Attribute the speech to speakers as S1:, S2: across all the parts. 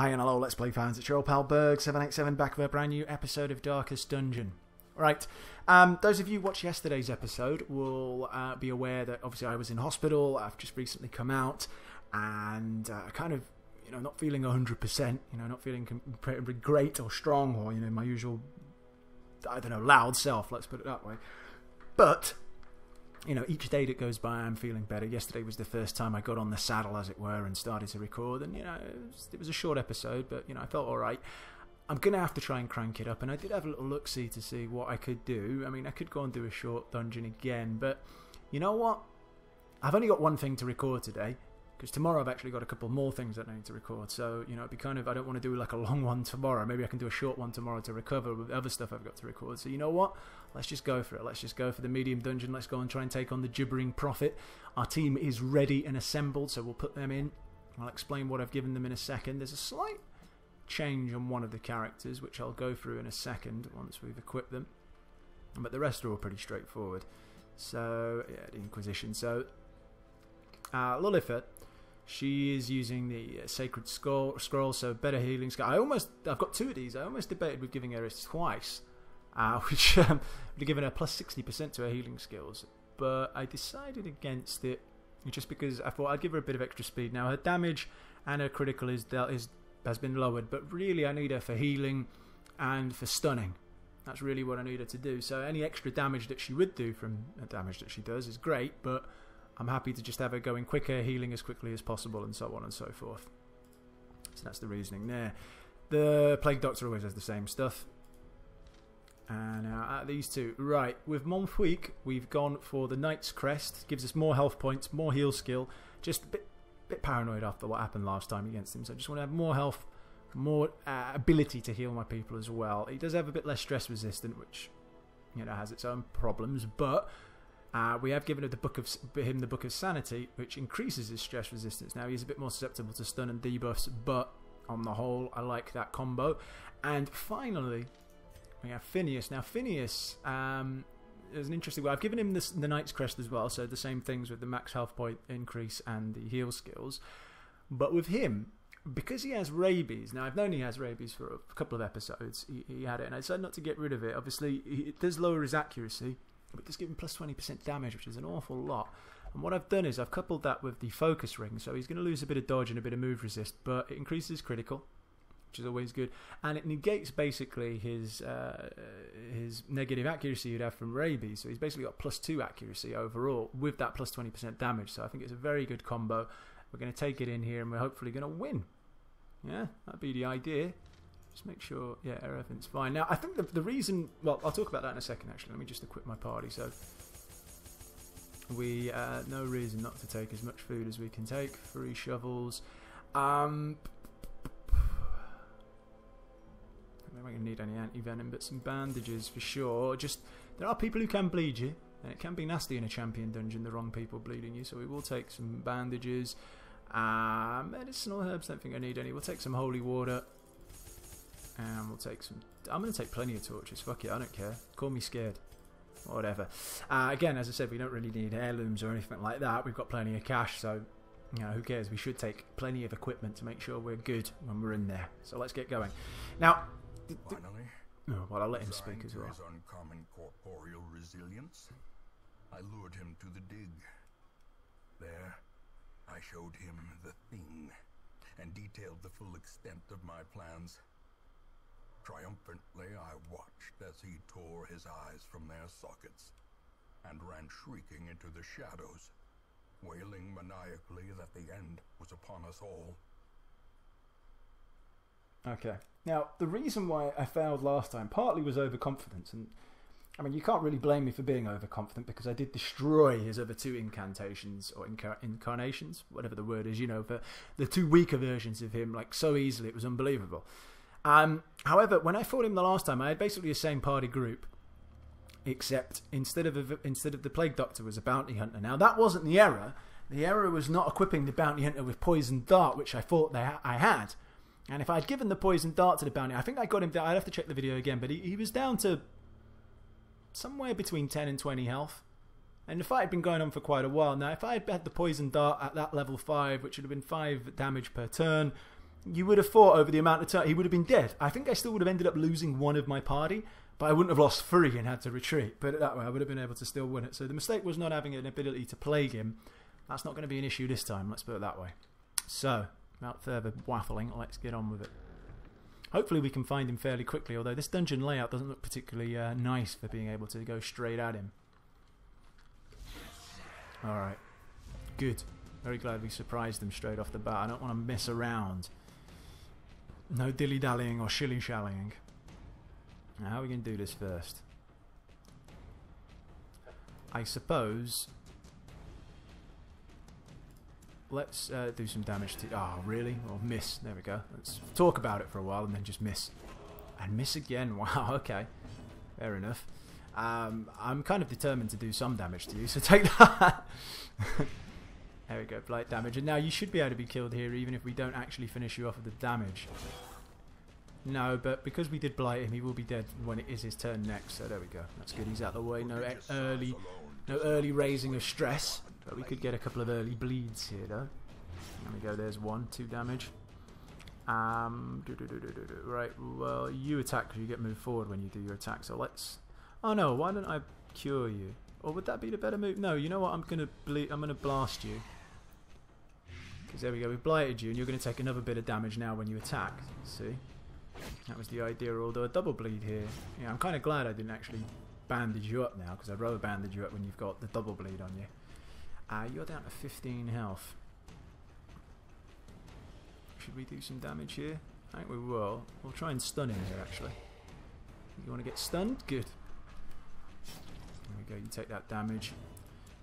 S1: Hi and hello, Let's Play fans. It's your old pal Berg787 back with a brand new episode of Darkest Dungeon. Right, those of you who watched yesterday's episode will be aware that obviously I was in hospital. I've just recently come out and kind of, not feeling 100%, not feeling completely great or strong or, my usual, I don't know, loud self, let's put it that way. But each day that goes by, I'm feeling better. Yesterday was the first time I got on the saddle, as it were, and started to record. And, it was a short episode, but, I felt all right. I'm going to have to try and crank it up. And I did have a little look-see to see what I could do. I mean, I could go and do a short dungeon again. But you know what? I've only got one thing to record today. Because tomorrow I've actually got a couple more things that I need to record. So, it'd be kind of, I don't want to do like a long one tomorrow. Maybe I can do a short one tomorrow to recover with other stuff I've got to record. So you know what? Let's just go for it. Let's just go for the medium dungeon. Let's go and try and take on the Gibbering Prophet. Our team is ready and assembled, so we'll put them in. I'll explain what I've given them in a second. There's a slight change on one of the characters, which I'll go through in a second once we've equipped them. But the rest are all pretty straightforward. So, yeah, the Inquisition. So, Lulifet. She is using the Sacred Scroll, so better healing skill. I've got two of these. I almost debated with giving her it twice, which would have given her plus 60% to her healing skills. But I decided against it, just because I thought I'd give her a bit of extra speed. Now her damage and her critical has been lowered, but really I need her for healing and for stunning. That's really what I need her to do. So any extra damage that she would do from the damage that she does is great, but I'm happy to just have her going quicker, healing as quickly as possible, and so on and so forth. So that's the reasoning there. The Plague Doctor always has the same stuff. And these two. Right, with Montfuik, we've gone for the Knight's Crest. Gives us more health points, more heal skill. Just a bit paranoid after what happened last time against him. So I just want to have more health, more ability to heal my people as well. He does have a bit less stress resistant, which has its own problems, but we have given him the Book of Sanity, which increases his stress resistance. Now he's a bit more susceptible to stun and debuffs, but on the whole, I like that combo. And finally, we have Phineas. Now Phineas is an interesting way. I've given him the Knight's Crest as well, so the same things with the max health point increase and the heal skills. But with him, because he has rabies, now I've known he has rabies for a couple of episodes. He had it, and I decided not to get rid of it. Obviously, it does lower his accuracy, but just give him plus 20% damage, which is an awful lot. And what I've done is I've coupled that with the focus ring, so he's going to lose a bit of dodge and a bit of move resist, but it increases critical, which is always good, and it negates basically his negative accuracy he'd have from rabies. So he's basically got plus 2 accuracy overall with that plus 20% damage. So I think it's a very good combo. We're going to take it in here, and we're hopefully going to win. Yeah, that'd be the idea. Just make sure, yeah, everything's fine. Now, I think the reason... Well, I'll talk about that in a second, actually. Let me just equip my party. So, we... no reason not to take as much food as we can take. 3 shovels. I don't know if I'm going to need any anti-venom, but some bandages for sure. Just, there are people who can bleed you, and it can be nasty in a champion dungeon, the wrong people bleeding you. So we will take some bandages. Medicinal herbs, don't think I need any. We'll take some holy water. And we'll take some... I'm going to take plenty of torches. Fuck it, I don't care. Call me scared. Whatever. Again, as I said, we don't really need heirlooms or anything like that. We've got plenty of cash, so... who cares? We should take plenty of equipment to make sure we're good when we're in there. So let's get going. Now...
S2: Finally,
S1: well, I'll let him speak as well.
S2: His uncommon corporeal resilience, I lured him to the dig. There, I showed him the thing, and detailed the full extent of my plans. Triumphantly, I watched as he tore his eyes from their sockets and ran shrieking into the shadows, wailing maniacally that the end was upon us all.
S1: Okay. Now, the reason why I failed last time partly was overconfidence, and I mean, you can't really blame me for being overconfident because I did destroy his other 2 incantations or incarnations, whatever the word is, for the 2 weaker versions of him, like so easily. It was unbelievable. However, when I fought him the last time, I had basically the same party group, except instead of the Plague Doctor was a bounty hunter. Now that wasn't the error. The error was not equipping the bounty hunter with poison dart, which I thought I had. And if I had given the poison dart to the bounty, I think I got him down. I'd have to check the video again, but he was down to somewhere between 10 and 20 health. And the fight had been going on for quite a while. Now, if I had had the poison dart at that level 5, which would have been 5 damage per turn, You would have thought over the amount of time he would have been dead. I think I still would have ended up losing one of my party, but I wouldn't have lost 3 and had to retreat. Put it that way, I would have been able to still win it. So the mistake was not having an ability to plague him. That's not going to be an issue this time, let's put it that way. So, without further waffling, let's get on with it. Hopefully we can find him fairly quickly, although this dungeon layout doesn't look particularly nice for being able to go straight at him. Alright, good. Very glad we surprised them straight off the bat. I don't want to mess around. No dilly-dallying or shilly-shallying. Now, how are we going to do this first? I suppose... Let's do some damage to... Oh, really? Or miss. There we go. Let's talk about it for a while and then just miss. And miss again. Wow, okay. Fair enough. I'm kind of determined to do some damage to you, so take that. There we go, blight damage. And now you should be able to be killed here even if we don't actually finish you off with the damage. No, but because we did blight him, he will be dead when it is his turn next. So there we go. That's good. He's out of the way. No early raising of stress. But we could get a couple of early bleeds here, though. There we go. There's 1, 2 damage. Right. Well, you attack because you get moved forward when you do your attack. So let's. Oh no! Why don't I cure you? Or would that be the better move? No. You know what? I'm gonna blast you. Because there we go. We blighted you, and you're going to take another bit of damage now when you attack. See? That was the idea. Although a double bleed here. Yeah, I'm kind of glad I didn't actually bandage you up now, because I'd rather bandage you up when you've got the double bleed on you. You're down to 15 health. Should we do some damage here? I think we will. We'll try and stun him here, actually. You want to get stunned? Good. There we go. You take that damage.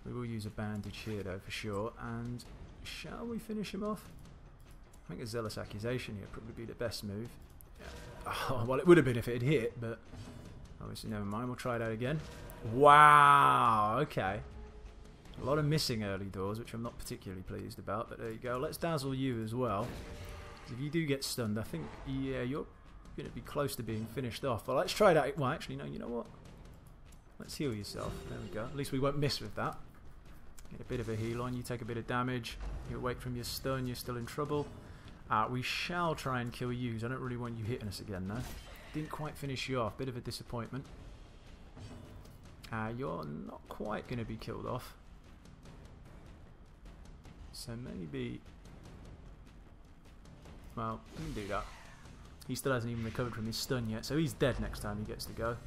S1: We will use a bandage here, though, for sure. And shall we finish him off? I think a Zealous Accusation here would probably be the best move. Yeah. Oh, well, it would have been if it had hit, but obviously never mind. We'll try that again. Wow. Okay. A lot of missing early doors, which I'm not particularly pleased about, but there you go. Let's dazzle you as well. If you do get stunned, I think, yeah, you're going to be close to being finished off. Well, let's try that. Well, actually, no, you know what? Let's heal yourself. There we go. At least we won't miss with that. Get a bit of a heal on. You take a bit of damage. You awake from your stun. You're still in trouble. We shall try and kill you, because I don't really want you hitting us again, though. Didn't quite finish you off. Bit of a disappointment. You're not quite going to be killed off. So maybe... Well, we can do that. He still hasn't even recovered from his stun yet, so he's dead next time he gets to go.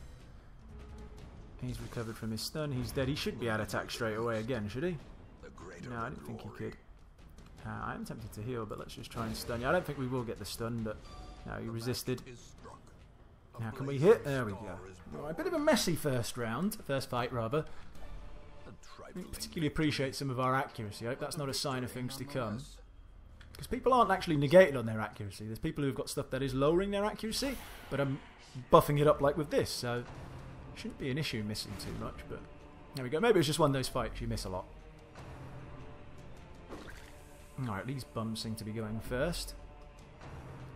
S1: He's recovered from his stun, he's dead. He should be able to attack straight away again, should he? No, I didn't think he could. I am tempted to heal, but let's just try and stun you. I don't think we will get the stun, but no, he resisted. Now can we hit? There we go. Right, a bit of a messy first fight rather. I didn't particularly appreciate some of our accuracy. I hope that's not a sign of things to come. Because people aren't actually negated on their accuracy. There's people who've got stuff that is lowering their accuracy, but I'm buffing it up like with this, so shouldn't be an issue missing too much, but there we go. Maybe it's just one of those fights you miss a lot. Alright, these bums seem to be going first.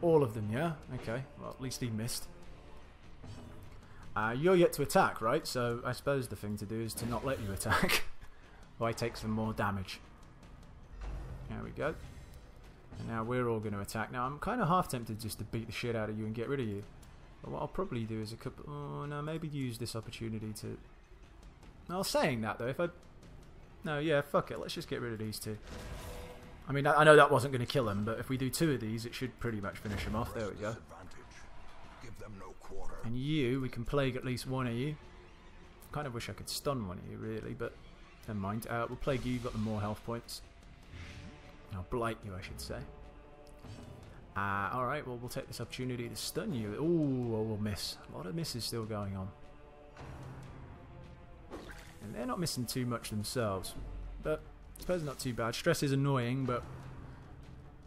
S1: All of them, yeah? Okay, well at least he missed. You're yet to attack, right? So I suppose the thing to do is to not let you attack. Or I take some more damage. There we go. And now we're all going to attack. Now I'm kind of half tempted just to beat the shit out of you and get rid of you. But what I'll probably do is a couple... Oh no, maybe use this opportunity to... I was saying that though, if I... No, yeah, fuck it. Let's just get rid of these two. I mean, I know that wasn't going to kill him, but if we do 2 of these, it should pretty much finish him off. There we go. And you, we can plague at least one of you. Kind of wish I could stun one of you, really, but never mind. We'll plague you. You've got the more health points. I'll blight you, I should say. Alright, well, we'll take this opportunity to stun you. Ooh, we'll miss. A lot of misses still going on. And they're not missing too much themselves. But I suppose not too bad. Stress is annoying, but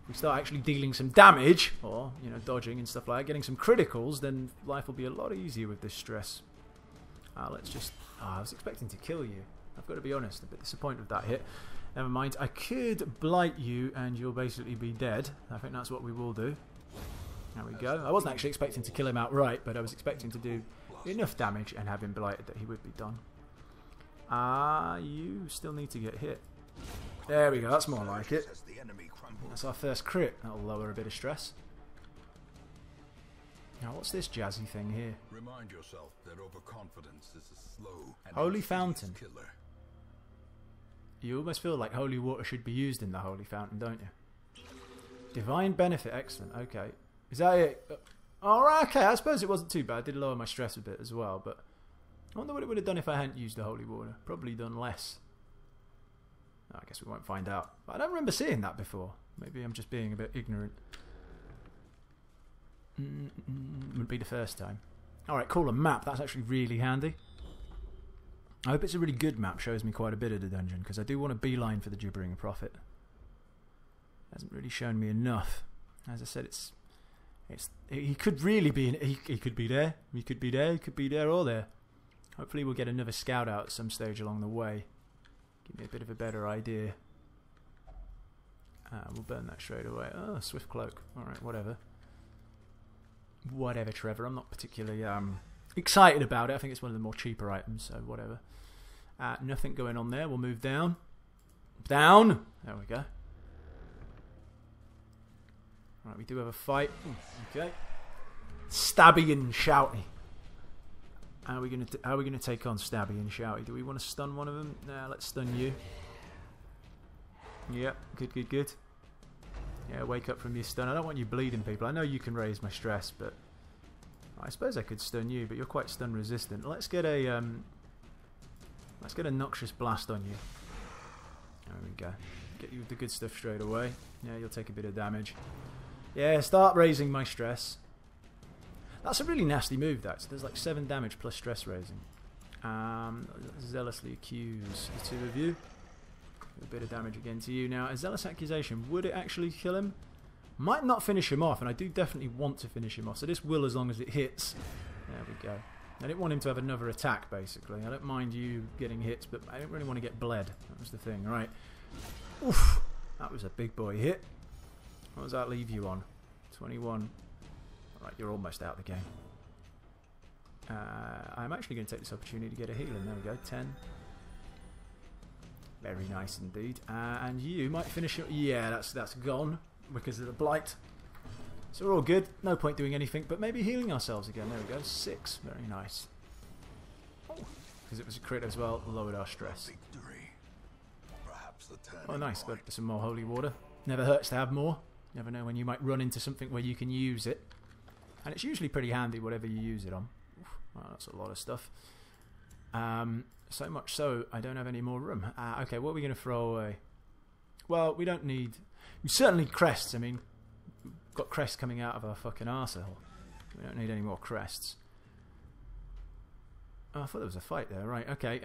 S1: if we start actually dealing some damage, or, you know, dodging and stuff like that, getting some criticals, then life will be a lot easier with this stress. Let's just... I was expecting to kill you. I've got to be honest, a bit disappointed with that hit. Never mind. I could blight you and you'll basically be dead. I think that's what we will do. There we go. I wasn't actually expecting to kill him outright, but I was expecting to do enough damage and have him blighted that he would be done. You still need to get hit. There we go, that's more like it. That's our first crit. That'll lower a bit of stress. Now, what's this jazzy thing here?
S2: Remind yourself that overconfidence is a slow and
S1: Holy Fountain.
S2: killer.
S1: You almost feel like holy water should be used in the Holy Fountain, don't you? Divine benefit, excellent. Okay. Is that it? Alright, okay, I suppose it wasn't too bad. It did lower my stress a bit as well, but I wonder what it would have done if I hadn't used the holy water. Probably done less. I guess we won't find out. But I don't remember seeing that before. Maybe I'm just being a bit ignorant. Would be the first time. Alright, cool, a map. That's actually really handy. I hope it's a really good map. Shows me quite a bit of the dungeon, because I do want a beeline for the Gibbering Prophet. Hasn't really shown me enough. As I said, he could really be he could be there. He could be there. He could be there or there. Hopefully we'll get another scout out at some stage along the way. Give me a bit of a better idea. We'll burn that straight away. Oh, swift cloak. Alright, whatever. Whatever, Trevor. I'm not particularly excited about it. I think it's one of the more cheaper items, so whatever. Nothing going on there. We'll move down. Down! There we go. Right, we do have a fight. Okay. Stabby and Shouty. How are we gonna take on Stabby and Shouty? Do we want to stun one of them? Nah, let's stun you. Yep, good. Yeah, wake up from your stun. I don't want you bleeding people. I know you can raise my stress, but I suppose I could stun you, but you're quite stun resistant. Let's get a noxious blast on you. There we go. Get you the good stuff straight away. Yeah, you'll take a bit of damage. Yeah, start raising my stress. That's a really nasty move, that. So there's like 7 damage plus stress raising. Zealously accuse the two of you. A bit of damage again to you. Now, a zealous accusation, would it actually kill him? Might not finish him off, and I do definitely want to finish him off. So this will, as long as it hits. There we go. I didn't want him to have another attack, basically. I don't mind you getting hits, but I don't really want to get bled. That was the thing. Right. Oof. That was a big boy hit. What does that leave you on? 21. Alright, you're almost out of the game. I'm actually going to take this opportunity to get a healing. There we go. 10. Very nice indeed. And you might finish it. Yeah, that's gone because of the blight. So we're all good. No point doing anything, but maybe healing ourselves again. There we go. 6. Very nice. Because it was a crit as well. Lowered our stress. Oh, nice. Got some more holy water. Never hurts to have more. Never know when you might run into something where you can use it. And it's usually pretty handy whatever you use it on. Well, that's a lot of stuff. So much so, I don't have any more room. Okay, what are we going to throw away? Well, we don't need... Certainly crests. I mean, we've got crests coming out of our fucking arsehole. We don't need any more crests. Oh, I thought there was a fight there. Right, okay.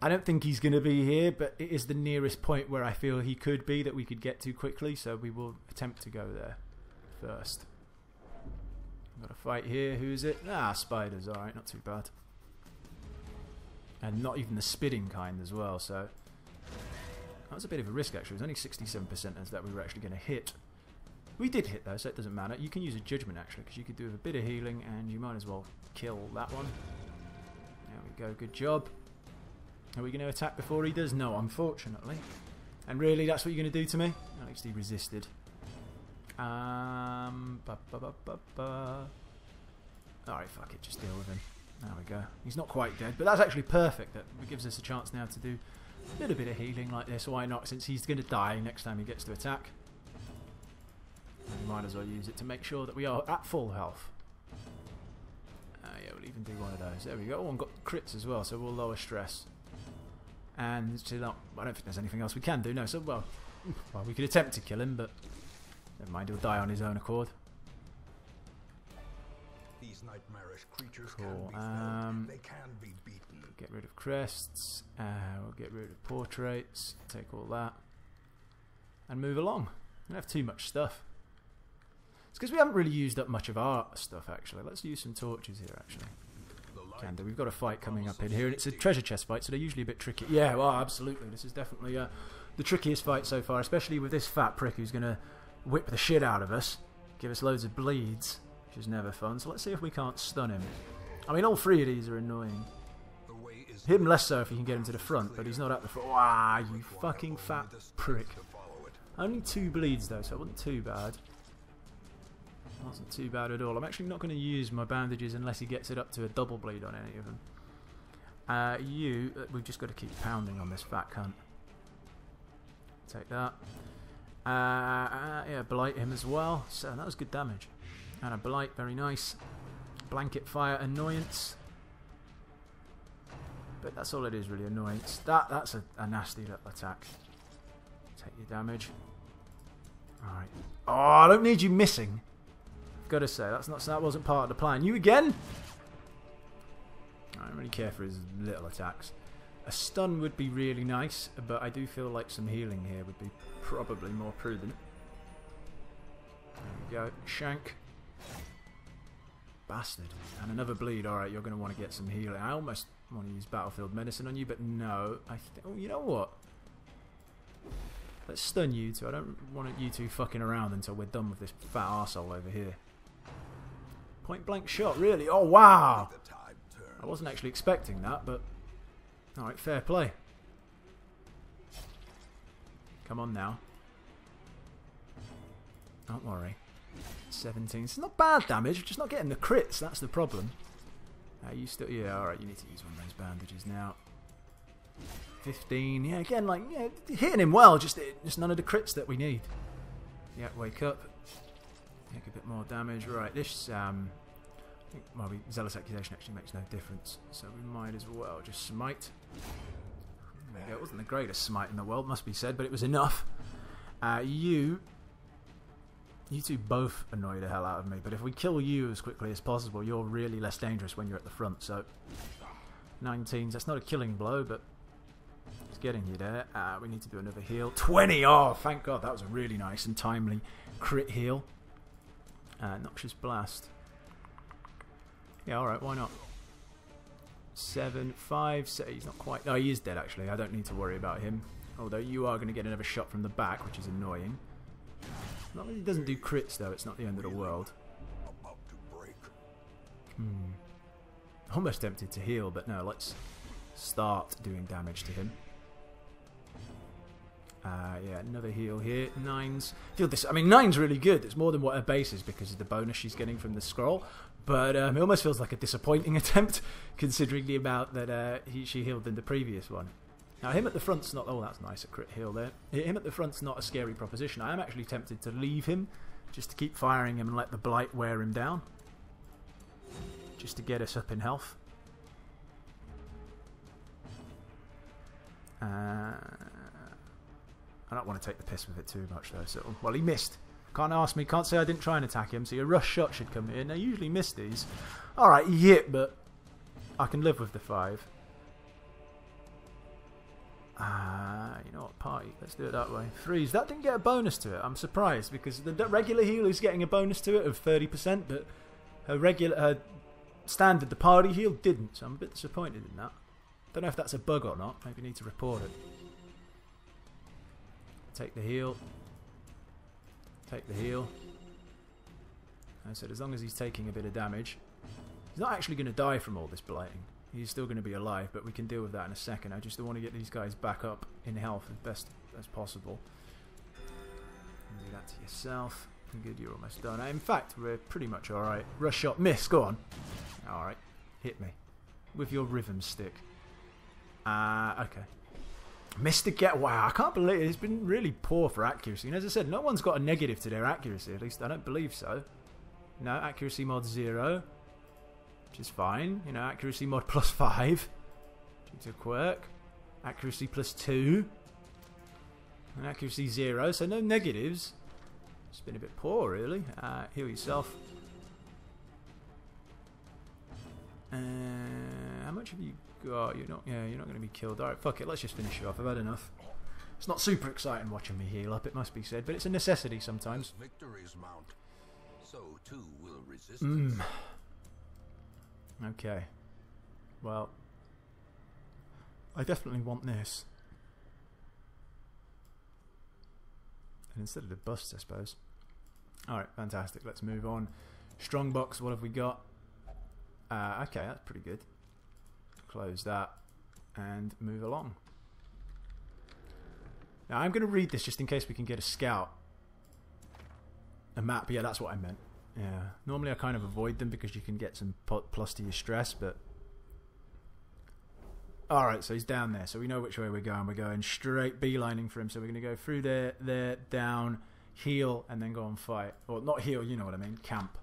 S1: I don't think he's going to be here, but it is the nearest point where I feel he could be that we could get to quickly, so we will attempt to go there first. Got a fight here. Who is it? Ah, spiders. Alright, not too bad. And not even the spitting kind as well, so... That was a bit of a risk, actually. It was only 67% as that we were actually going to hit. We did hit, though, so it doesn't matter. You can use a judgment, actually, because you could do a bit of healing, and you might as well kill that one. There we go. Good job. Are we going to attack before he does? No, unfortunately. And really, that's what you're going to do to me? At least he resisted. Alright, fuck it, just deal with him. There we go. He's not quite dead, but that's actually perfect. That gives us a chance now to do a little bit of healing like this. Why not? Since he's going to die next time he gets to attack. We might as well use it to make sure that we are at full health. Yeah, we'll even do one of those. There we go. Oh, and got crits as well, so we'll lower stress. And I don't think there's anything else we can do. No, so well, we could attempt to kill him, but never mind. He'll die on his own accord.
S2: These nightmarish creatures
S1: cool.
S2: they can be beaten.
S1: Get rid of crests. We'll get rid of portraits. Take all that, and move along. We don't have too much stuff. It's because we haven't really used up much of our stuff. Actually, let's use some torches here. Actually. Can do. We've got a fight coming up in here, and it's a treasure chest fight, so they're usually a bit tricky. Yeah, well, absolutely. This is definitely the trickiest fight so far, especially with this fat prick who's going to whip the shit out of us, give us loads of bleeds, which is never fun. So let's see if we can't stun him. I mean, all 3 of these are annoying.
S2: The way is
S1: Hit him less so if you can get him to the front, but he's not at the front. Wow, you fucking fat prick. Only 2 bleeds though, so it wasn't too bad. Wasn't too bad at all. I'm actually not going to use my bandages unless he gets it up to a double bleed on any of them. We've just got to keep pounding on this fat cunt. Take that. Yeah, blight him as well. So that was good damage. And a blight, very nice. Blanket fire, annoyance. But that's all it is, really, annoyance. That's a nasty little attack. Take your damage. Alright. Oh, I don't need you missing. I've got to say, that wasn't part of the plan. You again? I don't really care for his little attacks. A stun would be really nice, but I do feel like some healing here would be probably more prudent. There we go. Shank. Bastard. And another bleed. Alright, you're going to want to get some healing. I almost want to use battlefield medicine on you, but no. Oh, you know what? Let's stun you two. I don't want you two fucking around until we're done with this fat arsehole over here. Point blank shot, really? Oh, wow! I wasn't actually expecting that, but... Alright, fair play. Come on now. Don't worry. 17. It's not bad damage, just not getting the crits, that's the problem. You still... Yeah, alright, you need to use one of those bandages now. 15. Yeah, again, like, yeah, hitting him well, just none of the crits that we need. Yeah, wake up. Take a bit more damage. Right, this, well, Zealous Accusation actually makes no difference, so we might as well just smite. There you go. It wasn't the greatest smite in the world, must be said, but it was enough. You two both annoy the hell out of me, but if we kill you as quickly as possible, you're really less dangerous when you're at the front, so... 19s, that's not a killing blow, but it's getting you there. We need to do another heal. 20! Oh, thank God, that was a really nice and timely crit heal. Noxious Blast. Yeah, alright, why not? 7, 5, 6, he's not quite... No, he is dead, actually. I don't need to worry about him. Although you are going to get another shot from the back, which is annoying. Not that he doesn't do crits, though. It's not the end of the world. Almost tempted to heal, but no, let's start doing damage to him. Yeah, another heal here. 9s. Feel this. I mean, 9's really good. It's more than what her base is because of the bonus she's getting from the scroll. But it almost feels like a disappointing attempt, considering the amount that she healed in the previous one. Now, him at the front's not... Oh, that's nice, a crit heal there. Him at the front's not a scary proposition. I am actually tempted to leave him, just to keep firing him and let the blight wear him down. Just to get us up in health. I don't want to take the piss with it too much, though. So, well, he missed. Can't ask me. Can't say I didn't try and attack him. So your rush shot should come in. I usually miss these. Alright, he hit, but I can live with the 5. You know what? Party. Let's do it that way. 3s. That didn't get a bonus to it. I'm surprised because the regular heal is getting a bonus to it of 30%, but her standard, the party heal, didn't. So I'm a bit disappointed in that. Don't know if that's a bug or not. Maybe need to report it. Take the heal. Take the heal. I said as long as he's taking a bit of damage. He's not actually going to die from all this blighting. He's still going to be alive, but we can deal with that in a second. I just want to get these guys back up in health as best as possible. Do that to yourself. Good, you're almost done. In fact, we're pretty much alright. Rush shot, miss, go on. Alright, hit me. With your rhythm stick. Okay. Missed again. Wow, I can't believe it. It's been really poor for accuracy. And as I said, no one's got a negative to their accuracy. At least I don't believe so. No, accuracy mod 0. Which is fine. You know, accuracy mod plus 5. Due to quirk. Accuracy plus 2. And accuracy 0. So no negatives. It's been a bit poor, really. Heal yourself. How much have you got? You're not going to be killed. Alright, fuck it. Let's just finish you off. I've had enough. It's not super exciting watching me heal up, it must be said, but it's a necessity sometimes.
S2: Victory's mount. So too will resistance.
S1: Okay. Well, I definitely want this. And instead of the busts, I suppose. Alright, fantastic. Let's move on. Strongbox, what have we got? Okay, that's pretty good. Close that. and move along. Now I'm going to read this just in case we can get a scout. A map, yeah, that's what I meant. Yeah, normally I kind of avoid them because you can get some plus to your stress, but... Alright, so he's down there, so we know which way we're going. We're going straight beelining for him, so we're going to go through there, down, heal, and then go and fight. Or not heal, you know what I mean, camp.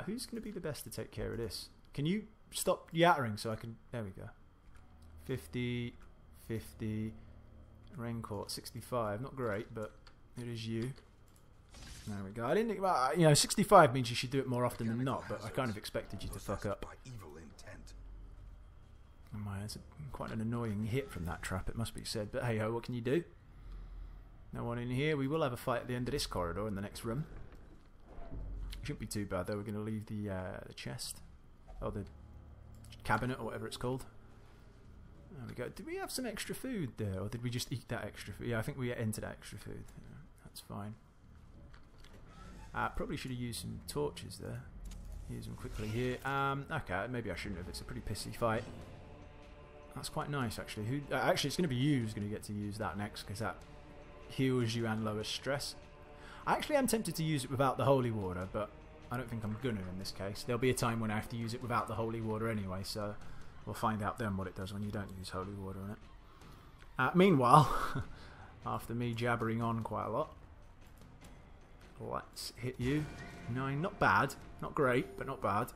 S1: Who's going to be the best to take care of this? Can you stop yattering so I can... There we go. 50, 50, rain court, 65. Not great, but it is you. There we go. I didn't think about... You know, 65 means you should do it more often than not, but I kind of expected you to fuck up. That's quite an annoying hit from that trap, it must be said. But hey ho, what can you do? No one in here. We will have a fight at the end of this corridor in the next room. Shouldn't be too bad though. We're going to leave the chest, or the cabinet, or whatever it's called. There we go. Did we have some extra food there, or did we just eat that extra food? Yeah, I think we entered extra food. Yeah, that's fine. Probably should have used some torches there. Use them quickly here. Okay, maybe I shouldn't have. It's a pretty pissy fight. That's quite nice, actually. Actually, it's going to be you who's going to get to use that next, because that heals you and lowers stress. I actually am tempted to use it without the holy water, but I don't think I'm going to in this case. There'll be a time when I have to use it without the holy water anyway, so we'll find out then what it does when you don't use holy water on it. Meanwhile, after me jabbering on quite a lot, let's hit you. 9, not bad. Not great, but not bad.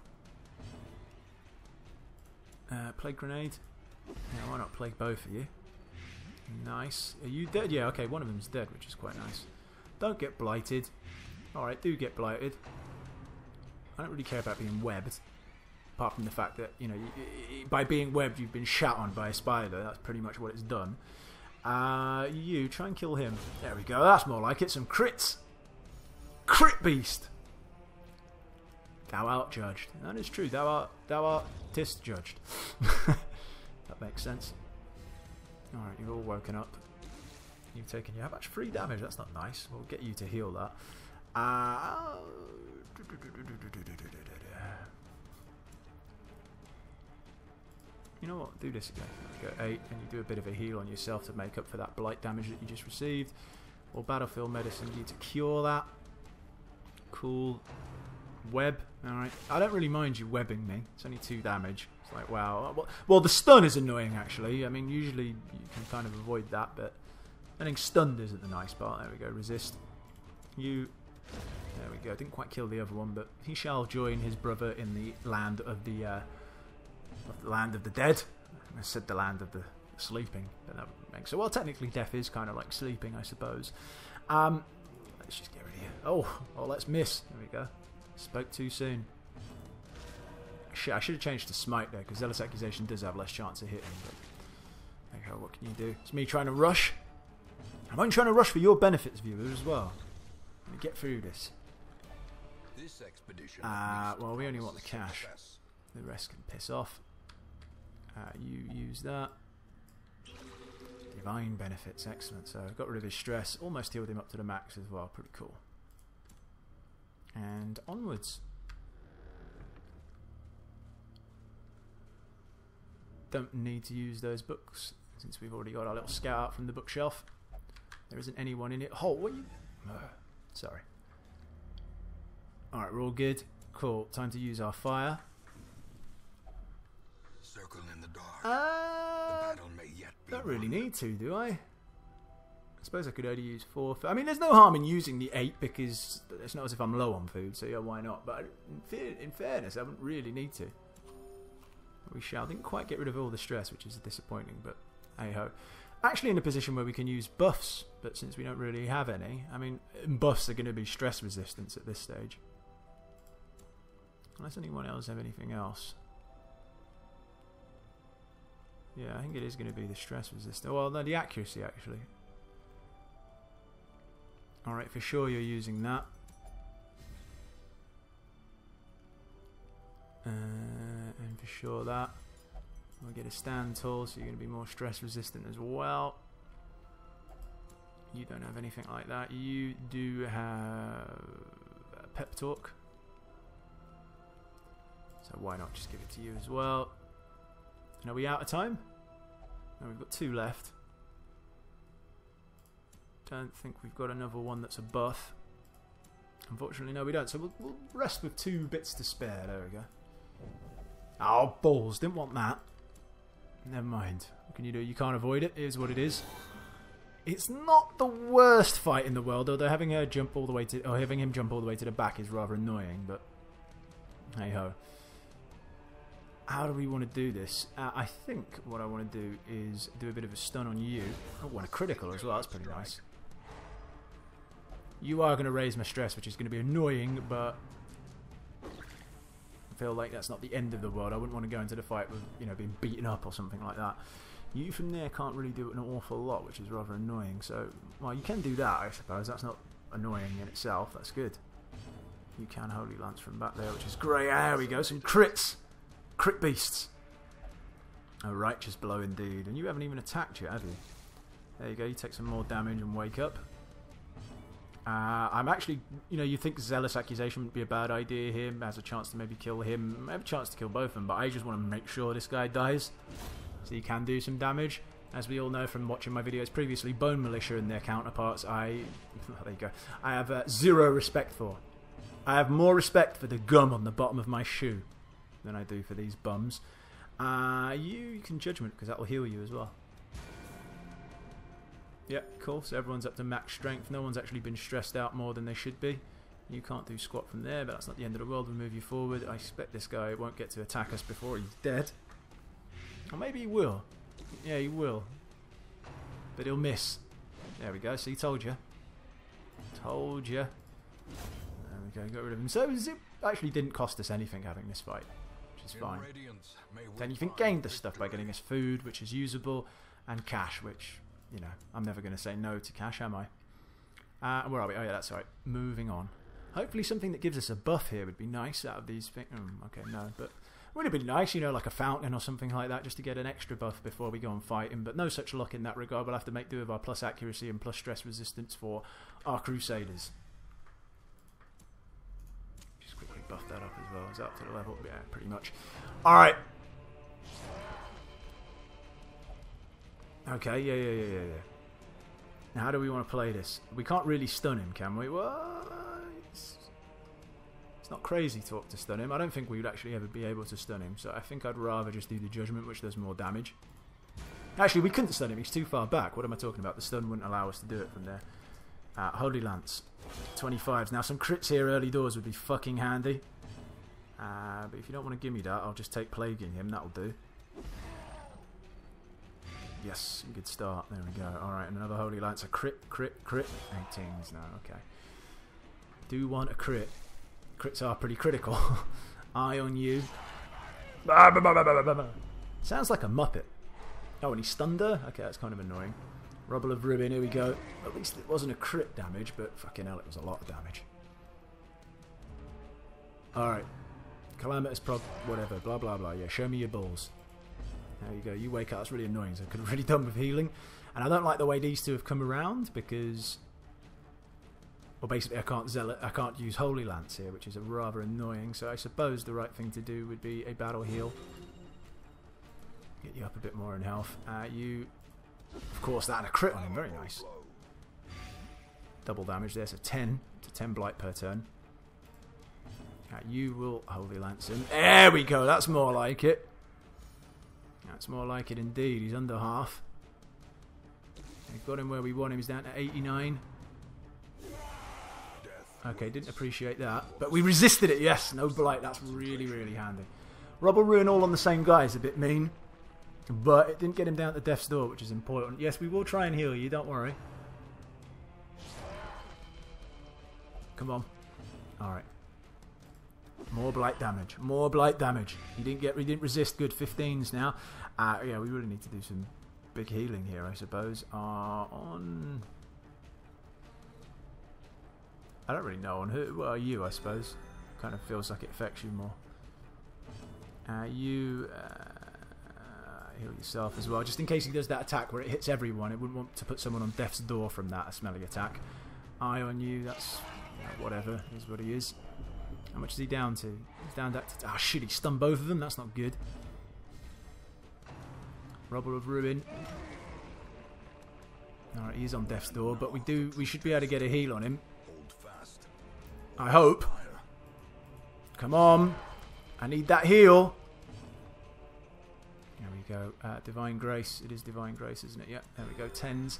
S1: Plague grenade. Yeah, why not plague both of you? Nice. Are you dead? Yeah, okay, one of them's dead, which is quite nice. Don't get blighted. Alright, do get blighted. I don't really care about being webbed. Apart from the fact that, you know, by being webbed, you've been shot on by a spider. That's pretty much what it's done. You, try and kill him. There we go, that's more like it. Some crits. Crit beast. Thou art judged. That is true. Thou art judged. That makes sense. Alright, you're all woken up. You've taken... You have actually 3 damage. That's not nice. We'll get you to heal that. You know what? Do this again. Go 8, and you do a bit of a heal on yourself to make up for that blight damage that you just received. Or battlefield medicine you to cure that. Cool. Web. Alright. I don't really mind you webbing me. It's only 2 damage. It's like, wow. Well, the stun is annoying, actually. I mean, usually you can kind of avoid that, but I think stunned isn't the nice part. There we go. Resist. You... There we go. Didn't quite kill the other one, but he shall join his brother in the land of the dead. I said the land of the sleeping, but that makes so. Well, technically, death is kind of like sleeping, I suppose. Let's just get rid of you. Oh, let's miss. There we go. Spoke too soon. Shit, I should have changed to smite there, because Zealous Accusation does have less chance of hitting. But there you go. What can you do? It's me trying to rush. I'm only trying to rush for your benefits, viewers, as well. Let me get through this.
S2: This expedition
S1: well, we only want the cash. The rest can piss off. You use that. Divine benefits, excellent. So got rid of his stress, almost healed him up to the max as well. Pretty cool. And onwards. Don't need to use those books since we've already got our little scout out from the bookshelf. There isn't anyone in it. Oh, what are you? Sorry. Alright, we're all good. Cool. Time to use our fire.
S2: Circle in the dark. The battle may yet be
S1: don't really
S2: won.
S1: need to, do I? I suppose I could only use 4. I mean, there's no harm in using the 8 because it's not as if I'm low on food, so yeah, why not? But in fairness, I wouldn't really need to. We shall. Didn't quite get rid of all the stress, which is disappointing, but hey ho. Actually in a position where we can use buffs, but since we don't really have any, I mean, buffs are going to be stress resistance at this stage. Unless anyone else have anything else. Yeah, I think it is going to be the stress resistance. Well, no, the accuracy, actually. Alright, for sure you're using that. And for sure that. We'll get a stand tall, so you're going to be more stress resistant as well. You don't have anything like that. You do have a pep talk. So why not just give it to you as well. And are we out of time? No, we've got 2 left. Don't think we've got another one that's a buff. Unfortunately, no, we don't. So we'll rest with 2 bits to spare. There we go. Oh, balls. Didn't want that. Never mind. What can you do? You can't avoid it. It is what it is. It's not the worst fight in the world, although having him jump all the way to the back is rather annoying, but hey ho. How do we want to do this? I think what I want to do is do a bit of a stun on you. I want a critical as well. That's pretty nice. You are going to raise my stress, which is going to be annoying, but I feel like that's not the end of the world. I wouldn't want to go into the fight with, you know, being beaten up or something like that. You from there can't really do an awful lot, which is rather annoying. So, well, you can do that, I suppose. That's not annoying in itself. That's good. You can Holy Lance from back there, which is great. There we go. Some crits. Crit beasts. A righteous blow indeed. And you haven't even attacked yet, have you? There you go. You take some more damage and wake up. I'm actually, you know, you think Zealous Accusation would be a bad idea here. Has a chance to maybe kill him. I have a chance to kill both of them, but I just want to make sure this guy dies. So you can do some damage. As we all know from watching my videos previously, Bone Militia and their counterparts, there you go, I have 0 respect for. I have more respect for the gum on the bottom of my shoe than I do for these bums. You can Judgment, because that will heal you as well. Yep, cool. So everyone's up to max strength. No one's actually been stressed out more than they should be. You can't do squat from there, but that's not the end of the world. We'll move you forward. I expect this guy won't get to attack us before he's dead. Or maybe he will. Yeah, he will. But he'll miss. There we go. See, told you. Told you. There we go. Got rid of him. So it actually didn't cost us anything having this fight, which is fine. Then you think gained the stuff by getting us food, which is usable, and cash, which, you know, I'm never going to say no to cash, am I? Where are we? Oh yeah, that's alright. Moving on. Hopefully something that gives us a buff here would be nice out of these things. Okay, no, but would have been nice, you know, like a fountain or something like that, just to get an extra buff before we go and fight him. But no such luck in that regard. We'll have to make do with our plus accuracy and plus stress resistance for our Crusaders. Just quickly buff that up as well. Is that up to the level? Yeah, pretty much. Alright. Okay, yeah. Now, how do we want to play this? We can't really stun him, can we? Well, it's not crazy talk to stun him. I don't think we would actually ever be able to stun him, so I think I'd rather just do the Judgment, which does more damage. Actually, we couldn't stun him. He's too far back. What am I talking about? The stun wouldn't allow us to do it from there. Holy Lance. 25s. Now, some crits here early doors would be fucking handy. But if you don't want to give me that, I'll just take Plaguing him. That'll do. Yes, good start. There we go. Alright, and another Holy Lance. A crit. 18s now, okay. Do want a crit. Crits are pretty critical. Eye on you. Sounds like a Muppet. Oh, and he stunned her? Okay, that's kind of annoying. Rubble of Ruin, here we go. At least it wasn't a crit damage, but fucking hell, it was a lot of damage. Alright. Calamitous prob... whatever, blah blah blah. Yeah, show me your balls. There you go, you wake up. That's really annoying, so I could have really done with healing. And I don't like the way these two have come around, because... well, basically I can't use Holy Lance here, which is rather annoying, so I suppose the right thing to do would be a battle heal. Get you up a bit more in health. You... of course, that had a crit on him, very nice. Double damage there, so 10 to 10 blight per turn. You will Holy Lance him. There we go, that's more like it. That's more like it indeed. He's under half. We've got him where we want him. He's down to 89. Okay, didn't appreciate that. But we resisted it, yes. No blight. That's really, really handy. Rubble Ruin all on the same guy is a bit mean. But it didn't get him down to death's door, which is important. Yes, we will try and heal you, don't worry. Come on. Alright. More blight damage. More blight damage. He didn't resist. Good 15s now. Yeah, we really need to do some big healing here, I suppose. On... I don't really know on who. Well, you, I suppose. Kind of feels like it affects you more. You heal yourself as well, just in case he does that attack where it hits everyone. It wouldn't want to put someone on death's door from that, a smelly attack. Eye on you. That's whatever. Is what he is. How much is he down to? He's down to... ah, shit, he stunned both of them. That's not good. Robber of Ruin. Alright, he's on death's door, but we should be able to get a heal on him. I hope. Come on. I need that heal. There we go. Divine Grace. It is Divine Grace, isn't it? Yeah, there we go. 10s.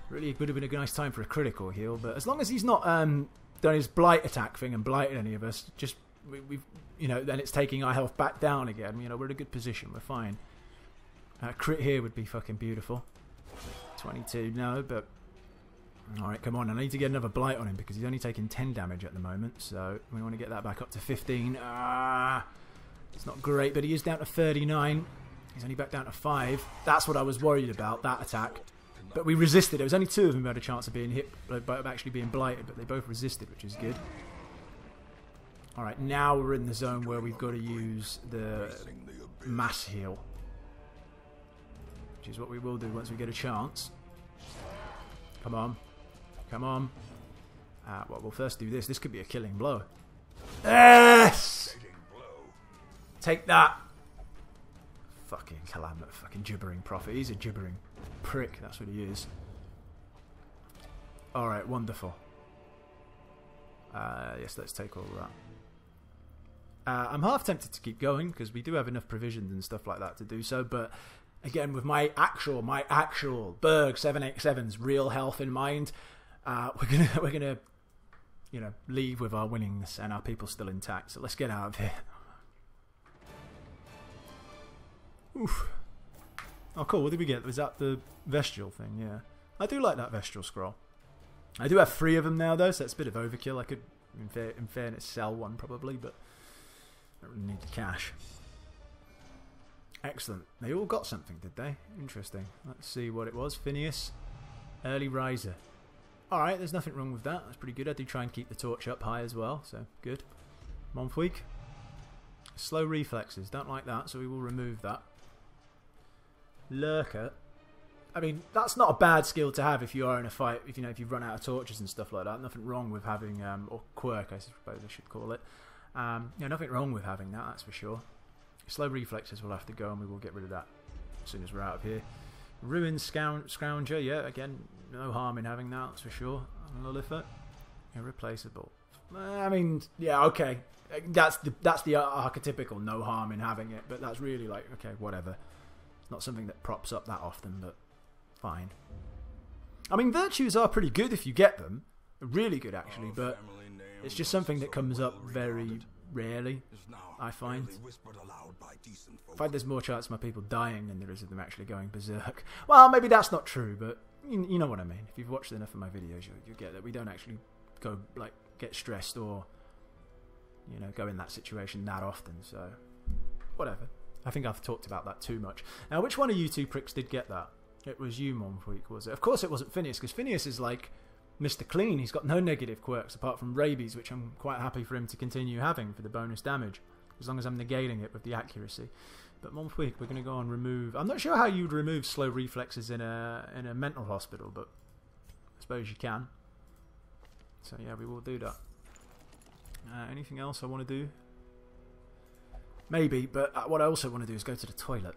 S1: Really would have been a nice time for a critical heal, but as long as he's not done his blight attack thing and blighted any of us, just we've then it's taking our health back down again. We're in a good position. We're fine. Crit here would be fucking beautiful. 22, no, but alright, come on. I need to get another blight on him because he's only taking 10 damage at the moment, so we want to get that back up to 15. It's not great, but he is down to 39. He's only back down to 5. That's what I was worried about, that attack. But we resisted. There was only 2 of them who had a chance of being hit, of actually being blighted, but they both resisted, which is good. Alright, now we're in the zone where we've got to use the mass heal. Which is what we will do once we get a chance. Come on. Come on. Well, we'll first do this. This could be a killing blow. Yes! Take that. Fucking Calamity. Fucking Gibbering Prophet. He's a gibbering prick. That's what he is. Alright, wonderful. Yes, let's take all of that. I'm half tempted to keep going because we do have enough provisions and stuff like that to do so, but again, with my actual Berg 787's real health in mind, we're gonna leave with our winnings and our people still intact. So let's get out of here. Oof. Oh, cool. What did we get? Was that the Vestial thing? Yeah. I do like that Vestial scroll. I do have 3 of them now, though, so that's a bit of overkill. I could, in fairness, sell one probably, but I don't really need the cash. Excellent. They all got something, did they? Interesting. Let's see what it was. Phineas. Early Riser. Alright, there's nothing wrong with that. That's pretty good. I do try and keep the torch up high as well, so good. Montfweek. Slow reflexes. Don't like that, so we will remove that. Lurker. I mean, that's not a bad skill to have if you are in a fight, if you've run out of torches and stuff like that. Nothing wrong with having, or quirk I suppose I should call it. Nothing wrong with having that, that's for sure. Slow reflexes will have to go and we will get rid of that as soon as we're out of here. Ruined Scrounger, yeah, again, no harm in having that, that's for sure. Nullifer, irreplaceable. I mean, yeah, okay. That's the archetypical no harm in having it, but that's really like, okay, whatever. It's not something that props up that often, but fine. I mean, virtues are pretty good if you get them. Really good, actually, but it's just something that comes up very rarely, I find. I find there's more chance of my people dying than there is of them actually going berserk. Well, maybe that's not true, but you know what I mean. If you've watched enough of my videos, you get that we don't actually go, like, get stressed or, go in that situation that often, so whatever. I think I've talked about that too much. Now, which one of you two pricks did get that? It was you, Montfweek, was it? Of course it wasn't Phineas, because Phineas is like Mr. Clean. He's got no negative quirks apart from rabies, which I'm quite happy for him to continue having for the bonus damage, as long as I'm negating it with the accuracy. But Montfweek, we're going to go and remove... I'm not sure how you'd remove slow reflexes in a mental hospital, but I suppose you can. So yeah, we will do that. Anything else I want to do? Maybe, but what I also want to do is go to the toilet.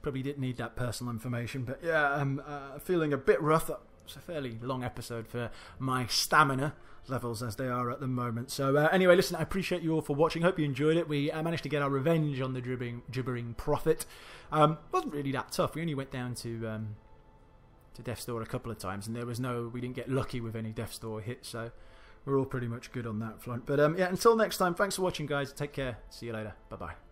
S1: Probably didn't need that personal information, but yeah, I'm feeling a bit rough. It's a fairly long episode for my stamina levels as they are at the moment. So anyway, listen, I appreciate you all for watching. Hope you enjoyed it. We managed to get our revenge on the Gibbering Prophet. Wasn't really that tough. We only went down to Death's Door a couple of times, and we didn't get lucky with any Death's Door hits, so we're all pretty much good on that front. But yeah, until next time, thanks for watching, guys. Take care. See you later. Bye-bye.